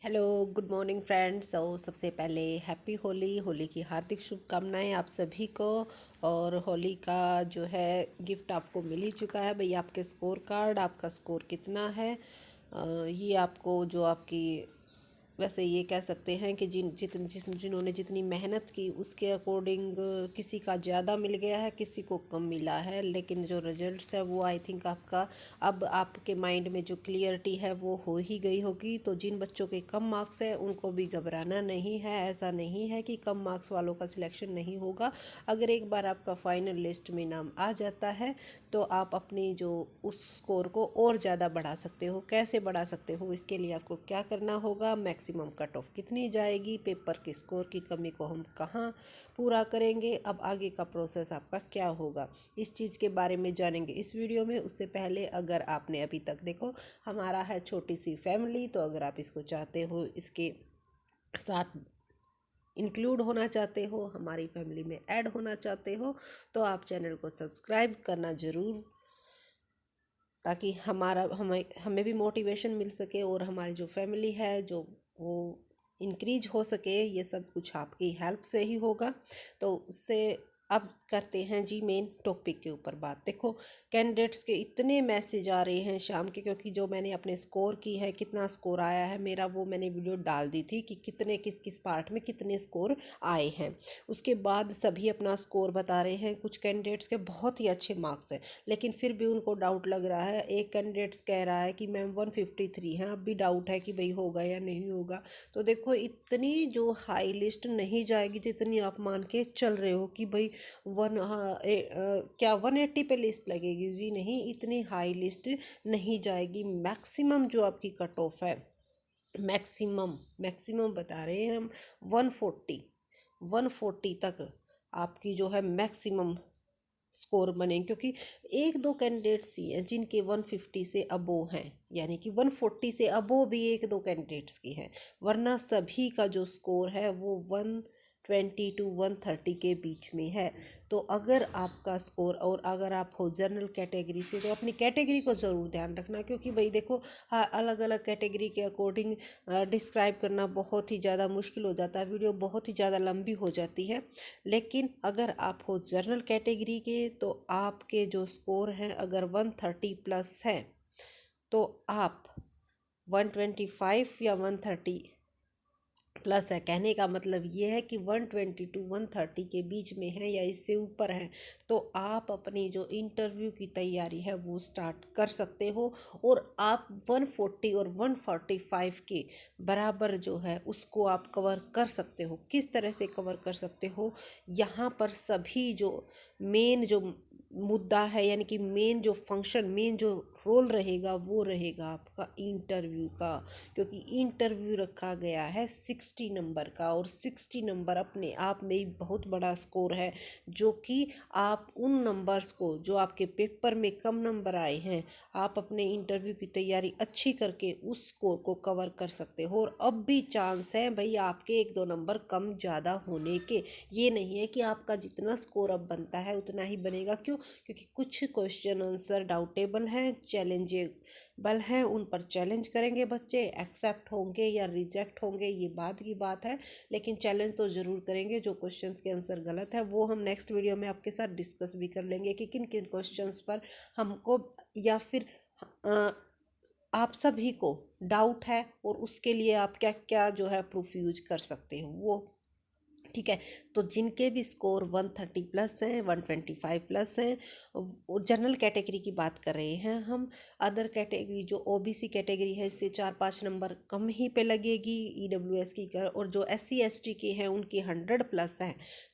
Hello, good morning friends. सबसे पहले happy Holi. Holi की हार्दिक शुभकामनाएं आप सभी को। और होली का जो है गिफ्ट आपको मिल ही चुका है भैया, आपके स्कोर कार्ड। आपका स्कोर कितना है ये आपको जो आपकी वैसे ये कह सकते हैं कि जिन्होंने जितनी मेहनत की उसके अकॉर्डिंग किसी का ज़्यादा मिल गया है, किसी को कम मिला है। लेकिन जो रिजल्ट्स है वो आई थिंक आपका अब आपके माइंड में जो क्लियरिटी है वो हो ही गई होगी। तो जिन बच्चों के कम मार्क्स है उनको भी घबराना नहीं है। ऐसा नहीं है कि कम मार्क्स वालों का सिलेक्शन नहीं होगा। अगर एक बार आपका फाइनल लिस्ट में नाम आ जाता है तो आप अपनी जो उस स्कोर को और ज़्यादा बढ़ा सकते हो। कैसे बढ़ा सकते हो, इसके लिए आपको क्या करना होगा, मैक्सिमम कट ऑफ कितनी जाएगी, पेपर के स्कोर की कमी को हम कहाँ पूरा करेंगे, अब आगे का प्रोसेस आपका क्या होगा, इस चीज़ के बारे में जानेंगे इस वीडियो में। उससे पहले अगर आपने अभी तक देखो हमारा है छोटी सी फैमिली, तो अगर आप इसको चाहते हो, इसके साथ इंक्लूड होना चाहते हो, हमारी फैमिली में ऐड होना चाहते हो, तो आप चैनल को सब्सक्राइब करना ज़रूर, ताकि हमारा हमें हमें भी मोटिवेशन मिल सके और हमारी जो फैमिली है जो वो इंक्रीज हो सके। ये सब कुछ आपकी हेल्प से ही होगा। तो उससे अब करते हैं जी मेन टॉपिक के ऊपर बात। देखो, कैंडिडेट्स के इतने मैसेज आ रहे हैं शाम के, क्योंकि जो मैंने अपने स्कोर की है, कितना स्कोर आया है मेरा, वो मैंने वीडियो डाल दी थी कि कितने किस किस पार्ट में कितने स्कोर आए हैं। उसके बाद सभी अपना स्कोर बता रहे हैं। कुछ कैंडिडेट्स के बहुत ही अच्छे मार्क्स हैं, लेकिन फिर भी उनको डाउट लग रहा है। एक कैंडिडेट्स कह रहा है कि मैम 153 है, अब भी डाउट है कि भाई होगा या नहीं होगा। तो देखो, इतनी जो हाई लिस्ट नहीं जाएगी जितनी आप मान के चल रहे हो कि भाई क्या 180 पे लिस्ट लगेगी। जी नहीं, इतनी हाई लिस्ट नहीं जाएगी। मैक्सिमम जो आपकी कट ऑफ है, मैक्सिमम मैक्सिमम बता रहे हैं हम, 140 140 तक आपकी जो है मैक्सिमम स्कोर बने। क्योंकि एक दो कैंडिडेट्स ही हैं जिनके 150 से अबो हैं, यानी कि 140 से अबो भी एक दो कैंडिडेट्स की हैं, वरना सभी का जो स्कोर है वो 120 टू 130 के बीच में है। तो अगर आपका स्कोर, और अगर आप हो जनरल कैटेगरी से, तो अपनी कैटेगरी को ज़रूर ध्यान रखना। क्योंकि भाई देखो, हाँ, अलग अलग कैटेगरी के अकॉर्डिंग डिस्क्राइब करना बहुत ही ज़्यादा मुश्किल हो जाता है, वीडियो बहुत ही ज़्यादा लंबी हो जाती है। लेकिन अगर आप हो जनरल कैटेगरी के, तो आपके जो स्कोर हैं अगर 130 प्लस है, तो आप 125 या 130 प्लस है। कहने का मतलब ये है कि 120 टू 130 के बीच में है या इससे ऊपर है, तो आप अपनी जो इंटरव्यू की तैयारी है वो स्टार्ट कर सकते हो। और आप 140 और 145 के बराबर जो है उसको आप कवर कर सकते हो। किस तरह से कवर कर सकते हो, यहाँ पर सभी जो मेन जो मुद्दा है, यानी कि मेन जो फंक्शन, मेन जो रोल रहेगा वो रहेगा आपका इंटरव्यू का। क्योंकि इंटरव्यू रखा गया है 60 नंबर का, और 60 नंबर अपने आप में ही बहुत बड़ा स्कोर है। जो कि आप उन नंबर्स को, जो आपके पेपर में कम नंबर आए हैं, आप अपने इंटरव्यू की तैयारी अच्छी करके उस स्कोर को कवर कर सकते हो। और अब भी चांस है भाई आपके एक दो नंबर कम ज़्यादा होने के। ये नहीं है कि आपका जितना स्कोर अब बनता है उतना ही बनेगा। क्यों? क्योंकि कुछ क्वेश्चन आंसर डाउटेबल हैं, चैलेंजेबल हैं, उन पर चैलेंज करेंगे बच्चे। एक्सेप्ट होंगे या रिजेक्ट होंगे ये बाद की बात है, लेकिन चैलेंज तो ज़रूर करेंगे। जो क्वेश्चंस के आंसर गलत है वो हम नेक्स्ट वीडियो में आपके साथ डिस्कस भी कर लेंगे कि किन किन क्वेश्चंस पर हमको, या फिर अ, आप सभी को डाउट है, और उसके लिए आप क्या क्या जो है प्रूफ यूज कर सकते हो वो। ठीक है। तो जिनके भी स्कोर 130 प्लस हैं, 125 प्लस हैं, जनरल कैटेगरी की बात कर रहे हैं हम। अदर कैटेगरी जो ओबीसी कैटेगरी है, इससे 4-5 नंबर कम ही पे लगेगी ईडब्ल्यूएस की कर, और जो एससी एसटी के हैं उनकी 100 प्लस है।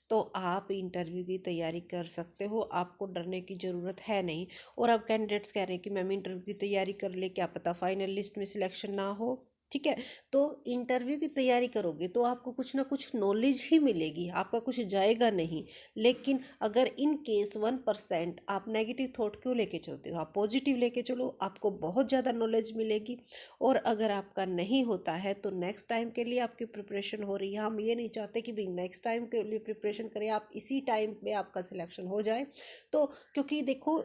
तो आप इंटरव्यू की तैयारी कर सकते हो, आपको डरने की ज़रूरत है नहीं। और अब कैंडिडेट्स कह रहे हैं कि मैम इंटरव्यू की तैयारी कर ले, क्या पता फाइनल लिस्ट में सिलेक्शन ना हो। ठीक है। तो इंटरव्यू की तैयारी करोगे तो आपको कुछ ना कुछ नॉलेज ही मिलेगी, आपका कुछ जाएगा नहीं। लेकिन अगर इन केस 1% आप नेगेटिव थॉट क्यों लेके चलते हो, आप पॉजिटिव लेके चलो, आपको बहुत ज़्यादा नॉलेज मिलेगी। और अगर आपका नहीं होता है तो नेक्स्ट टाइम के लिए आपकी प्रिपरेशन हो रही है। हम ये नहीं चाहते कि भाई नेक्स्ट टाइम के लिए प्रिपरेशन करें, आप इसी टाइम में आपका सिलेक्शन हो जाए। तो क्योंकि देखो,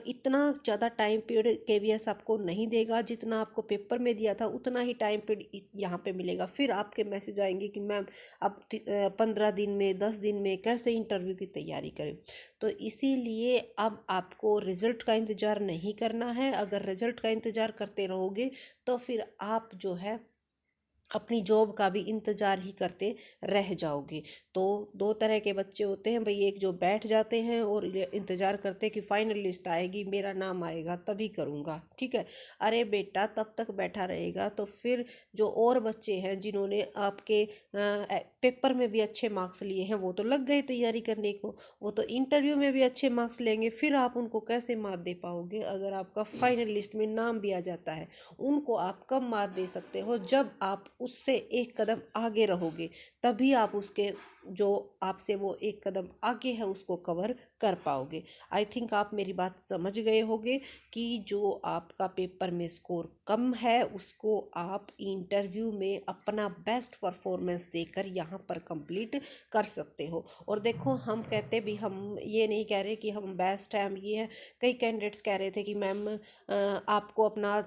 इतना ज़्यादा टाइम पीरियड केवीएस आपको नहीं देगा, जितना आपको पेपर में दिया था उतना ही टाइम टाइम पे यहाँ पे मिलेगा। फिर आपके मैसेज आएंगे कि मैम अब 15 दिन में 10 दिन में कैसे इंटरव्यू की तैयारी करें। तो इसीलिए अब आपको रिज़ल्ट का इंतज़ार नहीं करना है। अगर रिज़ल्ट का इंतज़ार करते रहोगे तो फिर आप जो है अपनी जॉब का भी इंतज़ार ही करते रह जाओगे। तो दो तरह के बच्चे होते हैं भाई, एक जो बैठ जाते हैं और इंतज़ार करते हैं कि फाइनल लिस्ट आएगी, मेरा नाम आएगा तभी करूँगा, ठीक है। अरे बेटा, तब तक बैठा रहेगा तो फिर जो और बच्चे हैं जिन्होंने आपके पेपर में भी अच्छे मार्क्स लिए हैं वो तो लग गए तैयारी करने को, वो तो इंटरव्यू में भी अच्छे मार्क्स लेंगे। फिर आप उनको कैसे मात दे पाओगे अगर आपका फाइनल लिस्ट में नाम भी आ जाता है? उनको आप कब मात दे सकते हो? जब आप उससे एक कदम आगे रहोगे, तभी आप उसके जो आपसे वो एक कदम आगे है उसको कवर कर पाओगे। आई थिंक आप मेरी बात समझ गए होंगे कि जो आपका पेपर में स्कोर कम है उसको आप इंटरव्यू में अपना बेस्ट परफॉर्मेंस देकर यहाँ पर कंप्लीट कर सकते हो। और देखो, हम कहते भी, हम ये नहीं कह रहे कि हम बेस्ट हैं, हम ये हैं। कई कैंडिडेट्स कह रहे थे कि मैम आपको अपना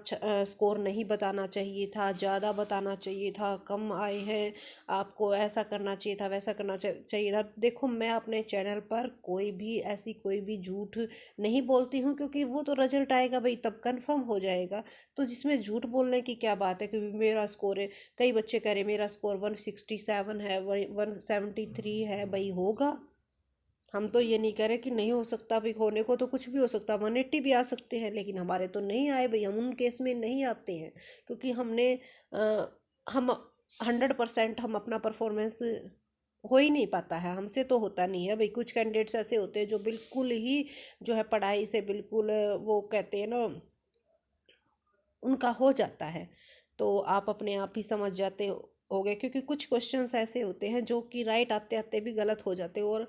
स्कोर नहीं बताना चाहिए था, ज़्यादा बताना चाहिए था, कम आए हैं, आपको ऐसा करना चाहिए था, वैसा करना चाहिए था। देखो, मैं अपने चैनल पर कोई भी झूठ नहीं बोलती हूँ, क्योंकि वो तो रिजल्ट आएगा भाई तब कंफर्म हो जाएगा। तो जिसमें झूठ बोलने की क्या बात है? क्योंकि मेरा स्कोर है, कई बच्चे कह रहे मेरा स्कोर 167 है, 173 है, भाई होगा। हम तो ये नहीं कह रहे कि नहीं हो सकता, भाई होने को तो कुछ भी हो सकता, 180 भी आ सकते हैं, लेकिन हमारे तो नहीं आए भाई, हम उन केस में नहीं आते हैं। क्योंकि हम 100% हम अपना परफॉर्मेंस हो ही नहीं पाता है, हमसे तो होता नहीं है भाई। कुछ कैंडिडेट्स ऐसे होते हैं जो बिल्कुल ही जो है पढ़ाई से बिल्कुल वो कहते हैं ना, उनका हो जाता है। तो आप अपने आप ही समझ जाते होगे, क्योंकि कुछ क्वेश्चंस ऐसे होते हैं जो कि राइट आते आते भी गलत हो जाते हैं। और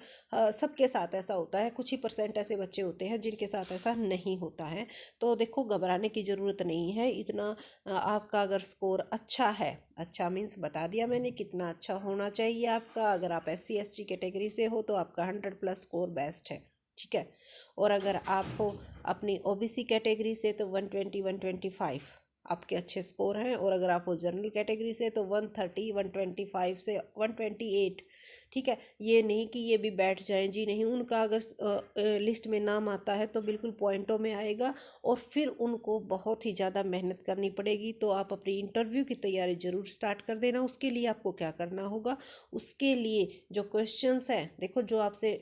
सबके साथ ऐसा होता है, कुछ ही परसेंट ऐसे बच्चे होते हैं जिनके साथ ऐसा नहीं होता है। तो देखो, घबराने की ज़रूरत नहीं है इतना। आपका अगर स्कोर अच्छा है, अच्छा मीन्स बता दिया मैंने कितना अच्छा होना चाहिए आपका। अगर आप SC ST कैटेगरी से हो तो आपका 100+ स्कोर बेस्ट है, ठीक है। और अगर आप हो अपनी OBC कैटेगरी से तो 120 125 आपके अच्छे स्कोर हैं। और अगर आप हो जनरल कैटेगरी से तो 130 125 से 128, ठीक है। ये नहीं कि ये भी बैठ जाएं, जी नहीं। उनका अगर लिस्ट में नाम आता है तो बिल्कुल पॉइंटों में आएगा, और फिर उनको बहुत ही ज़्यादा मेहनत करनी पड़ेगी। तो आप अपनी इंटरव्यू की तैयारी ज़रूर स्टार्ट कर देना। उसके लिए आपको क्या करना होगा, उसके लिए जो क्वेश्चंस हैं, देखो जो आपसे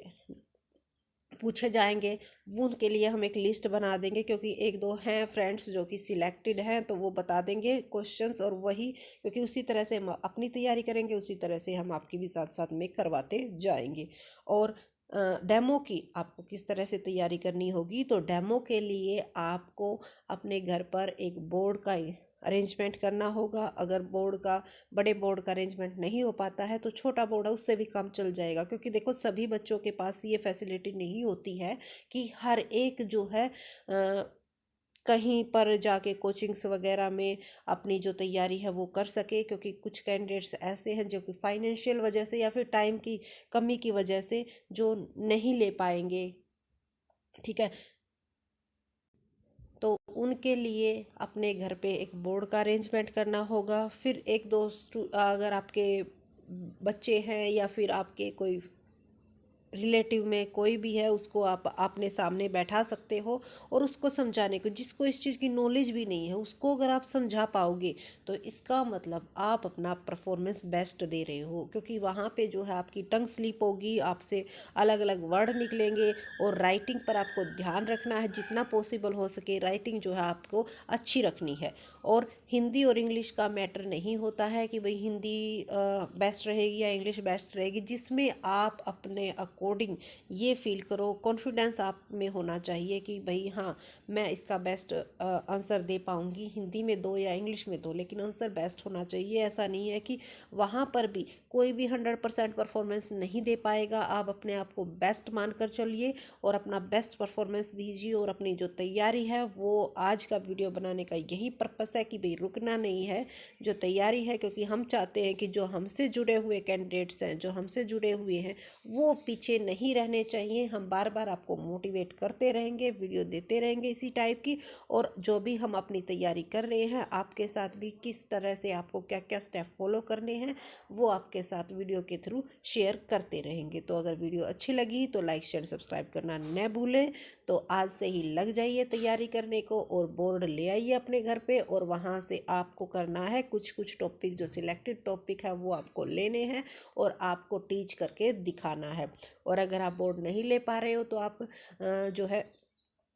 पूछे जाएंगे वो उनके लिए हम एक लिस्ट बना देंगे, क्योंकि एक दो हैं फ्रेंड्स जो कि सिलेक्टेड हैं, तो वो बता देंगे क्वेश्चंस। और वही, क्योंकि उसी तरह से हम अपनी तैयारी करेंगे, उसी तरह से हम आपकी भी साथ साथ में करवाते जाएंगे। और डेमो की आपको किस तरह से तैयारी करनी होगी, तो डेमो के लिए आपको अपने घर पर एक बोर्ड का अरेंजमेंट करना होगा। अगर बड़े बोर्ड का अरेंजमेंट नहीं हो पाता है तो छोटा बोर्ड है, उससे भी काम चल जाएगा। क्योंकि देखो, सभी बच्चों के पास ये फैसिलिटी नहीं होती है कि हर एक जो है कहीं पर जाके कोचिंग्स वगैरह में अपनी जो तैयारी है वो कर सके। क्योंकि कुछ कैंडिडेट्स ऐसे हैं जो कि फाइनेंशियल वजह से या फिर टाइम की कमी की वजह से जो नहीं ले पाएंगे, ठीक है। तो उनके लिए अपने घर पे एक बोर्ड का अरेंजमेंट करना होगा। फिर एक दो अगर आपके बच्चे हैं या फिर आपके कोई रिलेटिव में कोई भी है, उसको आप अपने सामने बैठा सकते हो और उसको समझाने को, जिसको इस चीज़ की नॉलेज भी नहीं है, उसको अगर आप समझा पाओगे तो इसका मतलब आप अपना परफॉर्मेंस बेस्ट दे रहे हो। क्योंकि वहाँ पे जो है आपकी टंग स्लिप होगी, आपसे अलग अलग वर्ड निकलेंगे। और राइटिंग पर आपको ध्यान रखना है, जितना पॉसिबल हो सके राइटिंग जो है आपको अच्छी रखनी है। और हिंदी और इंग्लिश का मैटर नहीं होता है कि भाई हिंदी बेस्ट रहेगी या इंग्लिश बेस्ट रहेगी। जिसमें आप अपने अकॉर्डिंग ये फील करो, कॉन्फिडेंस आप में होना चाहिए कि भाई हाँ, मैं इसका बेस्ट आंसर दे पाऊँगी। हिंदी में दो या इंग्लिश में दो, लेकिन आंसर बेस्ट होना चाहिए। ऐसा नहीं है कि वहाँ पर भी कोई भी 100% परफॉर्मेंस नहीं दे पाएगा। आप अपने आप को बेस्ट मान कर चलिए और अपना बेस्ट परफॉर्मेंस दीजिए। और अपनी जो तैयारी है, वो आज का वीडियो बनाने का यही पर्पस है कि भाई रुकना नहीं है, जो तैयारी है। क्योंकि हम चाहते हैं कि जो हमसे जुड़े हुए कैंडिडेट्स हैं, जो हमसे जुड़े हुए हैं, वो पीछे पीछे नहीं रहने चाहिए। हम बार बार आपको मोटिवेट करते रहेंगे, वीडियो देते रहेंगे इसी टाइप की। और जो भी हम अपनी तैयारी कर रहे हैं आपके साथ भी किस तरह से आपको क्या क्या स्टेप फॉलो करने हैं वो आपके साथ वीडियो के थ्रू शेयर करते रहेंगे। तो अगर वीडियो अच्छी लगी तो लाइक शेयर सब्सक्राइब करना न भूलें। तो आज से ही लग जाइए तैयारी करने को और बोर्ड ले आइए अपने घर पे, और वहाँ से आपको करना है कुछ कुछ टॉपिक, जो सिलेक्टेड टॉपिक है वो आपको लेने हैं और आपको टीच करके दिखाना है। और अगर आप बोर्ड नहीं ले पा रहे हो तो आप जो है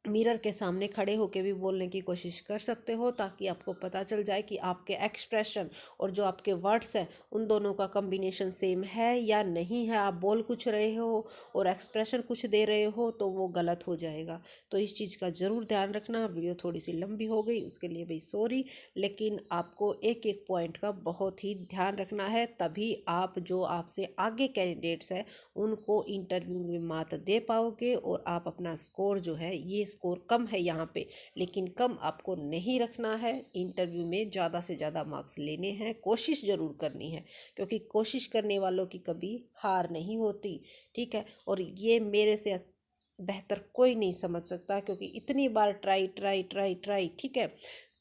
मिरर के सामने खड़े होके भी बोलने की कोशिश कर सकते हो, ताकि आपको पता चल जाए कि आपके एक्सप्रेशन और जो आपके वर्ड्स हैं उन दोनों का कम्बिनेशन सेम है या नहीं है। आप बोल कुछ रहे हो और एक्सप्रेशन कुछ दे रहे हो तो वो गलत हो जाएगा। तो इस चीज़ का ज़रूर ध्यान रखना। वीडियो थोड़ी सी लंबी हो गई उसके लिए भाई सॉरी, लेकिन आपको एक एक पॉइंट का बहुत ही ध्यान रखना है, तभी आप जो आपसे आगे कैंडिडेट्स हैं उनको इंटरव्यू में मात दे पाओगे। और आप अपना स्कोर जो है, ये स्कोर कम है यहाँ पे, लेकिन कम आपको नहीं रखना है। इंटरव्यू में ज़्यादा से ज़्यादा मार्क्स लेने हैं, कोशिश ज़रूर करनी है, क्योंकि कोशिश करने वालों की कभी हार नहीं होती। ठीक है, और ये मेरे से बेहतर कोई नहीं समझ सकता, क्योंकि इतनी बार ट्राई ट्राई ट्राई ट्राई, ठीक है।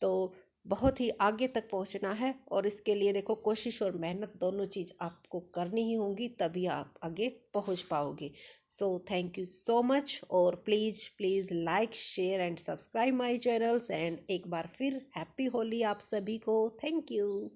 तो बहुत ही आगे तक पहुंचना है, और इसके लिए देखो कोशिश और मेहनत दोनों चीज़ आपको करनी ही होंगी, तभी आप आगे पहुंच पाओगे। So thank you so much, और please please like share and subscribe my channels. And एक बार फिर हैप्पी होली आप सभी को। Thank you.